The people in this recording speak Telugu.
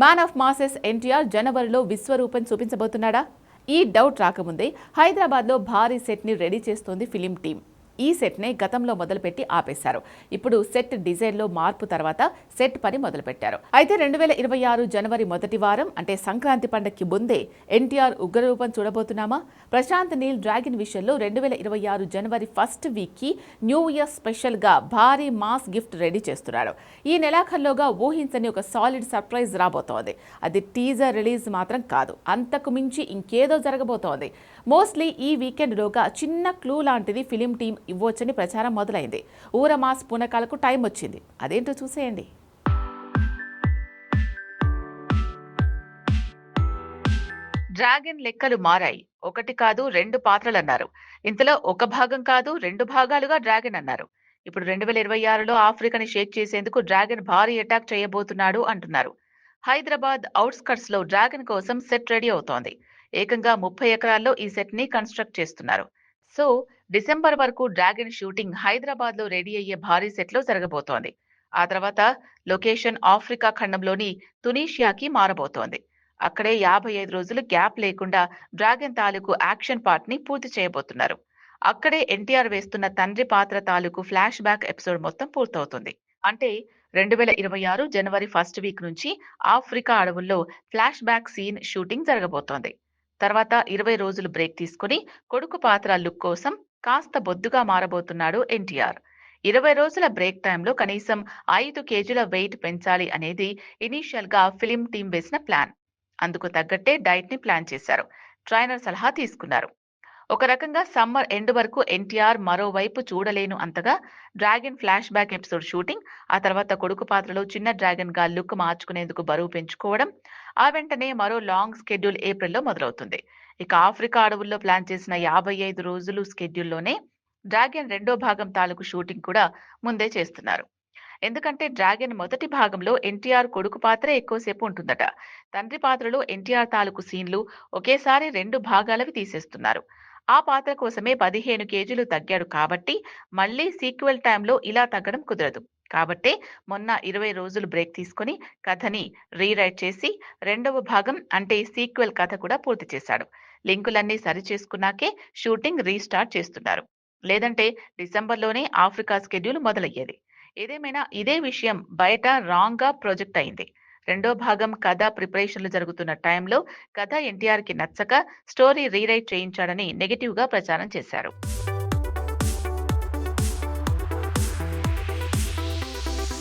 మ్యాన్ ఆఫ్ మాసెస్ ఎన్టీఆర్ జనవరిలో విశ్వరూపం చూపించబోతున్నాడా? ఈ డౌట్ రాకముందే హైదరాబాద్లో భారీ సెట్ని రెడీ చేస్తోంది ఫిలిం టీం. ఈ సెట్నే గతంలో మొదలుపెట్టి ఆపేశారు. ఇప్పుడు సెట్ డిజైన్లో మార్పు తర్వాత సెట్ పని మొదలుపెట్టారు. అయితే 2026 జనవరి మొదటి వారం అంటే సంక్రాంతి పండగకి ముందే ఎన్టీఆర్ ఉగ్రరూపం చూడబోతున్నామా? ప్రశాంత్ నీల్ డ్రాగన్ విషయంలో 2026 జనవరి ఫస్ట్ వీక్కి న్యూ ఇయర్ స్పెషల్గా భారీ మాస్ గిఫ్ట్ రెడీ చేస్తున్నాడు. ఈ నెలాఖరులోగా ఊహించని ఒక సాలిడ్ సర్ప్రైజ్ రాబోతోంది. అది టీజర్ రిలీజ్ మాత్రం కాదు, అంతకు మించి ఇంకేదో జరగబోతోంది. మోస్ట్లీ ఈ వీకెండ్లోగా చిన్న క్లూ లాంటిది ఫిలిం టీం ఇవ్వొచ్చని ప్రచారం మొదలైంది. ఊర మాస్ పూనకాలకు టైం వచ్చింది. అదేంటో చూసేయండి. డ్రాగన్ లెక్కలు మారాయి. ఒకటి కాదు 2 పాత్రలన్నారు. ఇంతలో ఒక భాగం కాదు 2 భాగాలుగా డ్రాగన్ అన్నారు. ఇప్పుడు 2026లో ఆఫ్రికాని షేక్ చేసేందుకు డ్రాగన్ భారీ అటాక్ చేయబోతున్నాడు అంటున్నారు. హైదరాబాద్ అవుట్స్కట్స్ లో డ్రాగన్ కోసం సెట్ రెడీ అవుతోంది. ఏకంగా 30 ఎకరాల్లో ఈ సెట్ ని కన్స్ట్రక్ట్ చేస్తున్నారు. సో డిసెంబర్ వరకు డ్రాగన్ షూటింగ్ హైదరాబాద్ లో రెడీ అయ్యే భారీ సెట్ లో జరగబోతోంది. ఆ తర్వాత లొకేషన్ ఆఫ్రికా ఖండంలోని తునీషియాకి మారబోతోంది. అక్కడే 55 రోజులు గ్యాప్ లేకుండా డ్రాగన్ తాలూకు యాక్షన్ పార్ట్ ని పూర్తి చేయబోతున్నారు. అక్కడే ఎన్టీఆర్ వేస్తున్న తండ్రి పాత్ర తాలూకు ఫ్లాష్ బ్యాక్ ఎపిసోడ్ మొత్తం పూర్తవుతుంది. అంటే 2026 జనవరి ఫస్ట్ వీక్ నుంచి ఆఫ్రికా అడవుల్లో ఫ్లాష్ బ్యాక్ సీన్ షూటింగ్ జరగబోతోంది. తర్వాత 20 రోజులు బ్రేక్ తీసుకుని కొడుకు పాత్ర లుక్ కోసం కాస్త బొద్దుగా మారబోతున్నాడు ఎన్టీఆర్. 20 రోజుల బ్రేక్ టైంలో కనీసం 5 కేజీల వెయిట్ పెంచాలి అనేది ఇనీషియల్ గా ఫిలిం టీం వేసిన ప్లాన్. అందుకు తగ్గట్టే డైట్ ని ప్లాన్ చేశారు. ట్రైనర్ సలహా తీసుకున్నారు. ఒక రకంగా సమ్మర్ ఎండ్ వరకు ఎన్టీఆర్ మరోవైపు చూడలేను అంతగా dragon flash back episode shooting, ఆ తర్వాత కొడుకు పాత్రలో చిన్న డ్రాగన్ గా లుక్ మార్చుకునేందుకు బరువు పెంచుకోవడం, ఆ వెంటనే మరో లాంగ్ స్కెడ్యూల్ ఏప్రిల్లో మొదలవుతుంది. ఇక ఆఫ్రికా అడవుల్లో ప్లాన్ చేసిన 55 రోజులు స్కెడ్యూల్లోనే డ్రాగన్ రెండో భాగం తాలూకు షూటింగ్ కూడా ముందే చేస్తున్నారు. ఎందుకంటే డ్రాగన్ మొదటి భాగంలో ఎన్టీఆర్ కొడుకు పాత్ర ఎక్కువసేపు ఉంటుందట. తండ్రి పాత్రలో ఎన్టీఆర్ తాలూకు సీన్లు ఒకేసారి 2 భాగాలవి తీసేస్తున్నారు. ఆ పాత్ర కోసమే 15 కేజీలు తగ్గాడు కాబట్టి మళ్లీ సీక్వెల్ టైంలో ఇలా తగ్గడం కుదరదు. కాబట్టే మొన్న 20 రోజులు బ్రేక్ తీసుకుని కథని రీరైట్ చేసి రెండవ భాగం అంటే సీక్వెల్ కథ కూడా పూర్తి చేశాడు. లింకులన్నీ సరిచేసుకున్నాకే షూటింగ్ రీస్టార్ట్ చేస్తున్నారు. లేదంటే డిసెంబర్లోనే ఆఫ్రికా స్కెడ్యూల్ మొదలయ్యేది. ఏదేమైనా ఇదే విషయం బయట రాంగ్ గా ప్రొజెక్ట్ అయింది. రెండో భాగం కథ ప్రిపరేషన్లు జరుగుతున్న టైంలో కథ ఎన్టీఆర్ కి నచ్చక స్టోరీ రీరైట్ చేయించాడని నెగటివ్ గా ప్రచారం చేశారు.